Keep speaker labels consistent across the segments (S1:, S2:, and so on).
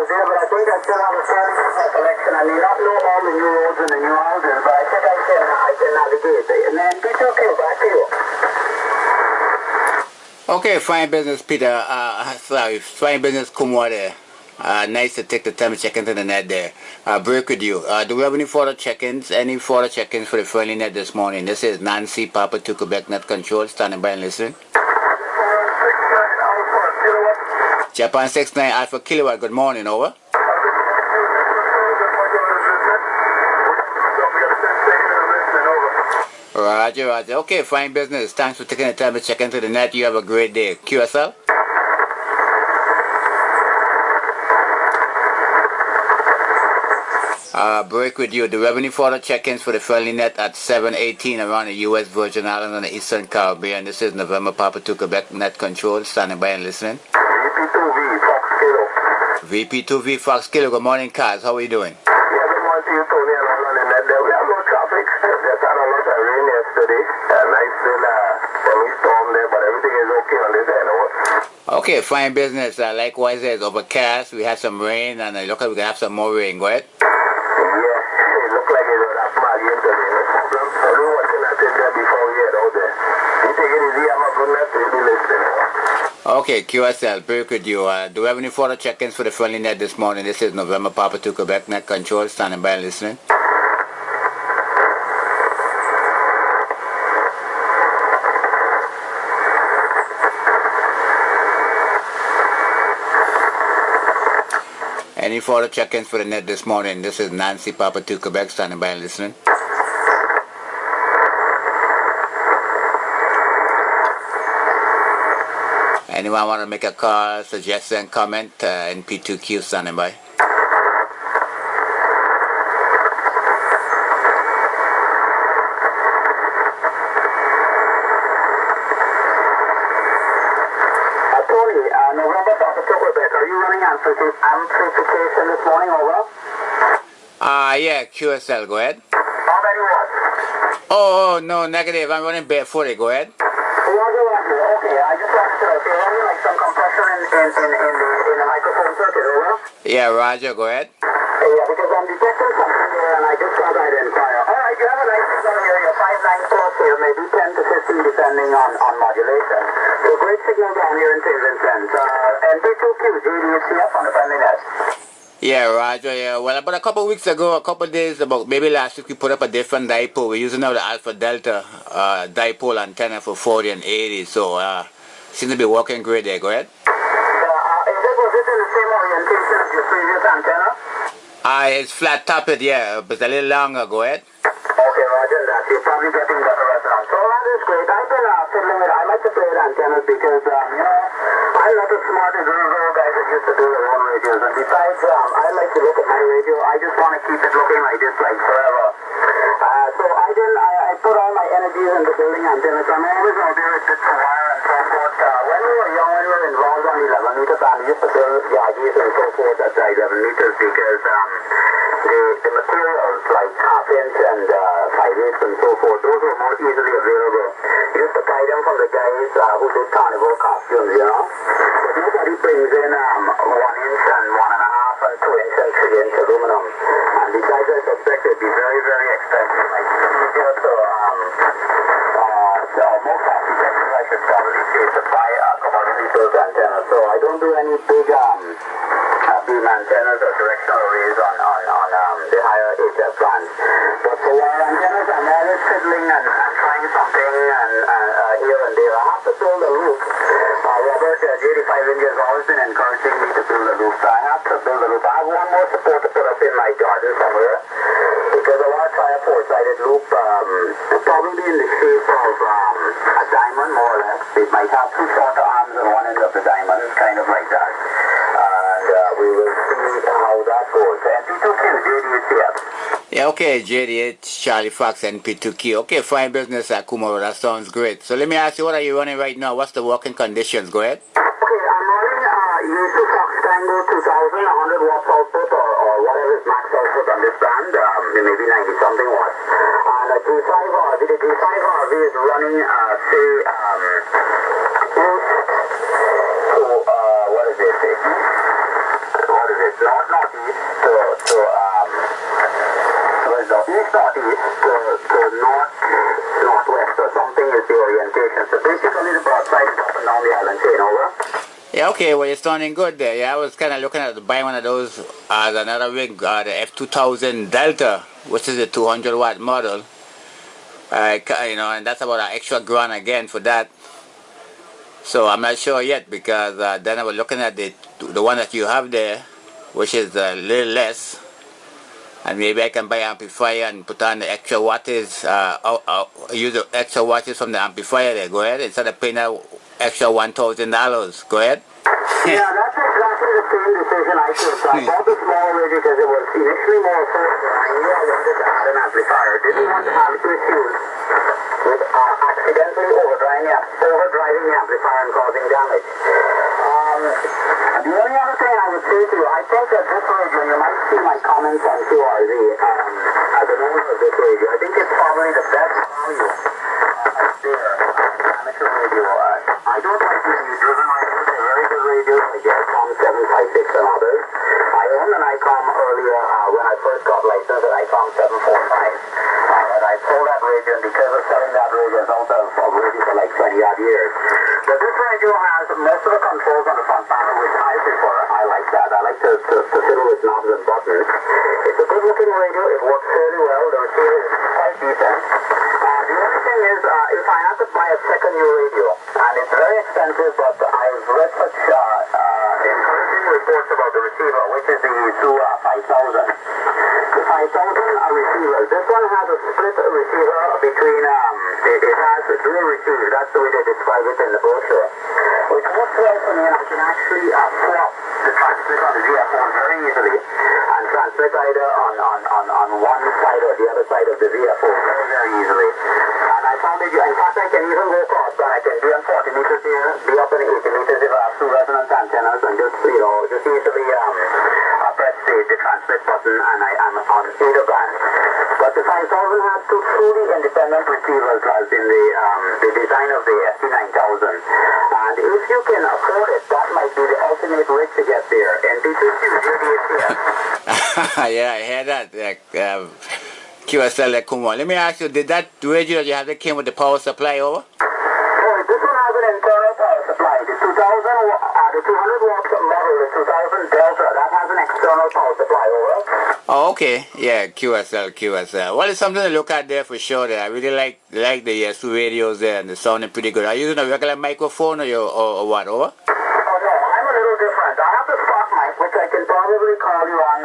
S1: was there, but I think I still have a fairly good recollection. I may not know all the new roads and the new houses, but I think I can navigate it. And then B2Q, back to you.
S2: Okay, fine business, Peter. Sorry, fine business, Kumwa there. Nice to take the time to check into the net there. Break with you. Do we have any further check-ins? Any further check-ins for the friendly net this morning? This is Nancy, Papa to Quebec Net Control, standing by and listening. Japan 69 Alpha Kilowatt, good morning, over. Roger, Roger. Okay, fine business. Thanks for taking the time to check into the net. You have a great day. QSL? Break with you. Do we have any further check-ins for the friendly net at 7:18 around the U.S. Virgin Islands and the Eastern Caribbean? This is November Papa to Quebec Net Control, standing by and listening.
S1: VP2V, Fox Kilo.
S2: VP2V, Fox Kilo. Good morning, Kaz. How are you doing?
S1: Yeah, good morning to you, Tony, and all on the net there. We have no traffic. Just had a lot of rain yesterday. Nice little storm there, but everything is okay on this end, over.
S2: Okay, fine business. Likewise, it's overcast. We had some rain, and it looks like we're going to have some more rain. Go ahead. Okay, QSL, break with you. Do we have any further check-ins for the friendly net this morning? This is November Papa to Quebec Net Control, standing by and listening. Any further check-ins for the net this morning? This is Nancy, Papa to Quebec, standing by and listening. Anyone want to make a call, suggestion, comment, NP2Q standing by. Tony, November Papa to Quebec, are you running amplification this morning, over? Yeah, QSL, go ahead. How many watts? Oh, no, negative, I'm running barefooted, go ahead. Okay, I just wanted to say, running like some compressor in the microphone circuit, over? Yeah, Roger, go ahead. Yeah, because I'm detecting something there and I just thought I'd inquire. Alright, you have a nice signal here, you're 5.9 plus here, maybe 10 to 15 depending on modulation. So great signal down here in St. Vincent. NP2Q, j88cf on the friendly net. Yeah, Roger, yeah. Well, about a couple of weeks ago, a couple of days, about maybe last week, we put up a different dipole. We're using now the Alpha Delta dipole antenna for 40 and 80, so seems to be working great there. Go ahead. Was it in the same orientation as your previous antenna? It's flat-topped, yeah, but a little longer. Go ahead. Okay, Roger, that. You're probably getting better response. So that is great. I've been fiddling with, I like to play with antennas because, I'm not as smart as those old guys that used to do their own radios. And besides, I like to look at my radio. I just want to keep it looking like this, like forever. So I put all my energies into building antennas. I'm always out there with bits of wire and so forth. When we were young, when we were involved on the 11-meter band, we used to build Yagis and so forth at 11 meters because the materials like half-inch and 5/8 and so forth, those were more easily available. You used to buy them from the guys who did carnival costumes, you know. But nobody brings in 1-inch and 1.5 and 2-inch and 3-inch aluminum. And besides, I suspect it'd be very, very expensive. Like easier to more cost-effective, I should probably say, to buy a commodity built antenna. So I don't do any big beam antennas or directional arrays on the higher HF bands. But for wire antennas, I'm always fiddling and trying something and here and there. I have to build a loop. Robert, j85 India has always been encouraging me to build a loop. So I have to build a loop. I have one more support to put up in my garden somewhere because I want to try a 4-sided loop, probably in the shape of a diamond, more or less. It might have two shorter arms on one end of the diamond, kind of like that. We will see how that goes. NP2Q, j88cf. Yeah, okay, j88, Charlie Fox, NP2Q. Okay, fine business, Kumaro. That sounds great. So let me ask you, what are you running right now? What's the working conditions? Go ahead. Okay, I'm running Yesu Fox Tango 2000, 100 watts output or whatever is max output on this band, maybe 90 something watts. And a G5R, the G5RV is running, say, what is it? north-northeast to east-northeast to north-northwest or something is the orientation. So basically the broadside is up and down the island chain, over.
S3: Yeah, okay, well, you're sounding good there. Yeah, I was kind of looking at buying one of those as another rig, the F2000 Delta, which is a 200-watt model. And that's about an extra grand again for that. So I'm not sure yet, because then I was looking at the one that you have there, which is a little less. And maybe I can buy an amplifier and put on the extra wattage, use the extra wattage from the amplifier there. Go ahead, instead of paying that extra $1,000. Go ahead.
S2: Yeah, that's exactly the same decision I took. So I bought the small radio because it was initially more affordable. I knew I wanted to add an amplifier. Didn't want to have issues with accidentally overdriving the amplifier and causing damage. The only other thing I would say to you, I think that this radio, you might see my comments on QRZ as an owner of this radio. I think it's probably the best value out there, amateur radio. I don't like the new driven radios. They're very good radios, like the ICOM 756 and others. I owned an ICOM earlier when I first got licensed at ICOM 745. And I sold that radio, and because of selling that radio, I was out of radio for like 20 odd years. But this radio has most of the controls on the front panel, which I prefer. I like that. I like to fiddle with knobs and buttons. It's a good looking radio. It works fairly well. The receiver is quite decent. The only thing is, if I had to buy a second new radio, and it's very expensive, but I've read such encouraging reports about the receiver, which is the Zoo 5000. The 5000 receiver. This one has a split receiver between, it has a dual receiver. That's the way they describe it in the brochure. Which works well for me, and I can actually swap the transmit on the VFO very easily, and transmit either on one side or the other side of the VFO very, very easily. And I found that, in fact, I can even go across, and I can be on 40 meters here, be up in 80 meters if I have two resonant antennas, and just easily press the transmit button, and I'm on either band. But the 5000 has two truly independent receivers, as in the design of the ST9000. And if you can afford it, that might be the ultimate rig to get there. NP2Q, j88cf.
S3: Yeah, I heard that. QSL Kumo. Let me ask you, did that radio that you had that came with the power supply over?
S2: Oh, this one has an internal power supply. The 200 watt model, the 2000 Delta, that has an external power supply, over.
S3: Oh, okay. Yeah, QSL. Well, it's something to look at there for sure. There, I really like the two radios there, and the sounding pretty good. Are you using a regular microphone or what, over?
S2: Oh, no, I'm a little different. I have the stock mic, which I can probably call you on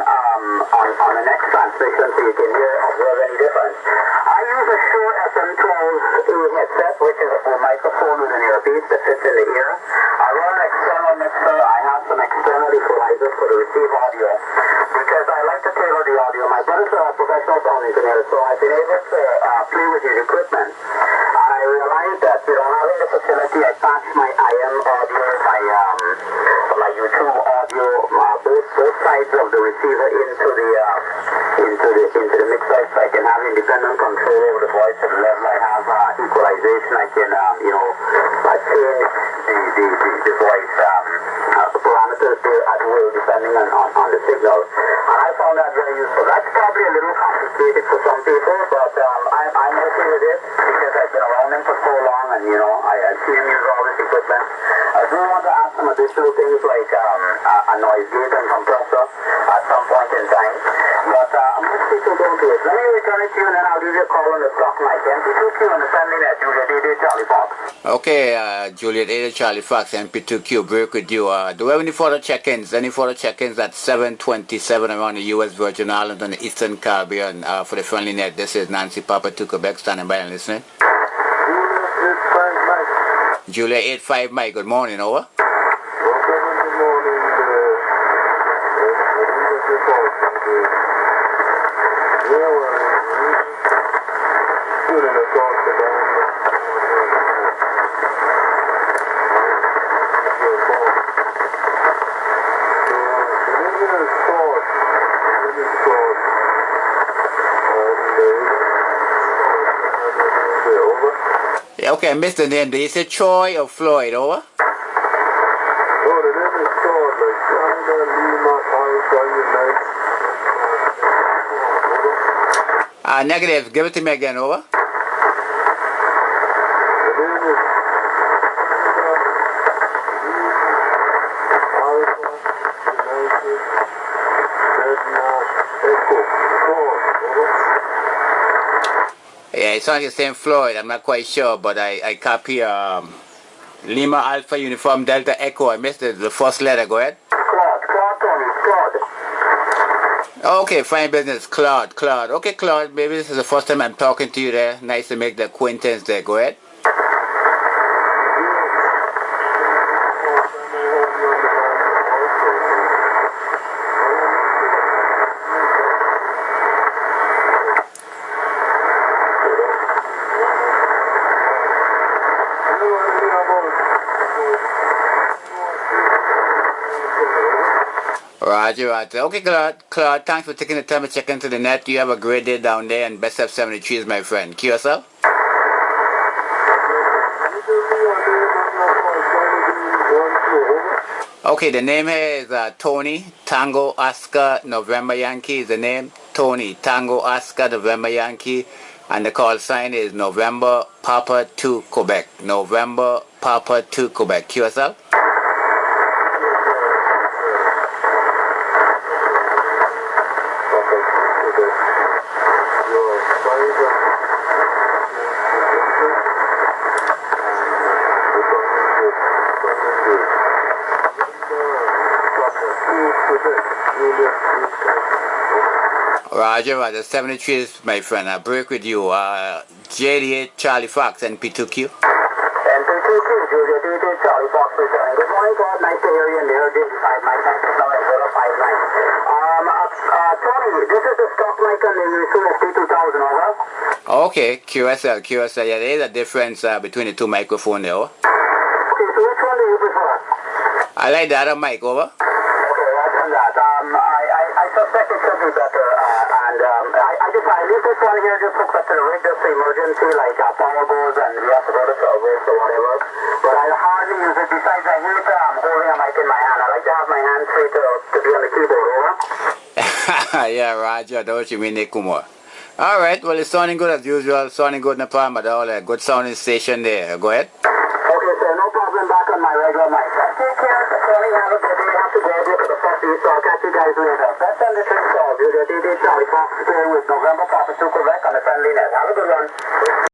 S2: the next transmission so you can observe any difference. I use a Shure SM12A headset, which is a microphone with an earpiece that fits in the ear. I run an external mixer. I have some external equalizers for the receive audio, because I like to tailor the audio. My brother's a professional sound engineer, so I've been able to play with his equipment. And I realized that, having the facility, I patch my IM audio, my YouTube audio, both sides of the receiver into the mixer, so I can have independent control over the voice at the level. I have equalization. I can change the voice parameters there at will, depending on the signal. And I found that very useful. That's probably a little complicated for some people, but I'm okay with it because I've been around him for so long, and I see him use all this equipment. I do want to add some additional things like a noise gate and compressor at some point in time, but most people don't do it. Let me return it to you, and then I'll give you a call on the stock mic. NP2Q on the family net, Juliet 88 Charlie Fox.
S3: Okay, Juliet 88 Charlie Fox, NP2Q, break with you. Do we have any further check-ins? Any further check-ins at 7:27 around the U.S. Virgin Islands and the Eastern Caribbean for the friendly net? This is Nancy Papa to Quebec, standing by and listening. Juliet 85 Mike, good morning, over. Okay, I missed the name. Did you say Troy or Floyd, over?
S1: Oh, the name is Troy, like China, Lima,
S3: Negative. Give it to me again, over. Yeah, it's on the same Floyd. I'm not quite sure, but I copy Lima Alpha Uniform Delta Echo. I missed the first letter. Go ahead. Claude. Okay, fine business. Claude. Okay, Claude, maybe this is the first time I'm talking to you there. Nice to make the acquaintance there. Go ahead. Roger. Okay, Claude, thanks for taking the time to check into the net. You have a great day down there, and best of 73s, my friend. Keep yourself. Okay, the name here is Tony Tango Oscar November Yankee is the name. Tony Tango Oscar November Yankee, and the call sign is November Papa 2 Quebec. November Papa 2 Quebec. Keep yourself. Roger, 73 is my friend. I break with you. j88 Charlie Fox, NP2Q.
S2: NP2Q, j88 Charlie Fox returning. Good morning, Claude. Nice to hear you in there. J5, my next number is 059. Tony, this is the stock mic on the UCSD 2000, over.
S3: Okay, QSL. Yeah, there is a difference between the two microphones there.
S2: Okay, so which one do you prefer?
S3: I like the other mic, over.
S2: I suspect it could be better, I leave this one here just hooked up to the rig just for emergency, like power goes and we have to go to service or whatever. But I hardly use it. Besides, I hate holding a mic in my hand. I like to have my hand free to be on the keyboard, over.
S3: Yeah, Roger, I know what you mean, Kumar. Alright, well, it's sounding good as usual. Sounding good, no problem at all. A good sounding station there. Go ahead.
S2: Okay, sir, no problem. Back on my regular mic. Take care, Tony. Have a good day. Have to go over to the fucking, so I'll catch you guys later. That's on the trip call. You're the DJ Charlie Fox here with November Papa 2 Quebec on the friendly net. Have a good one.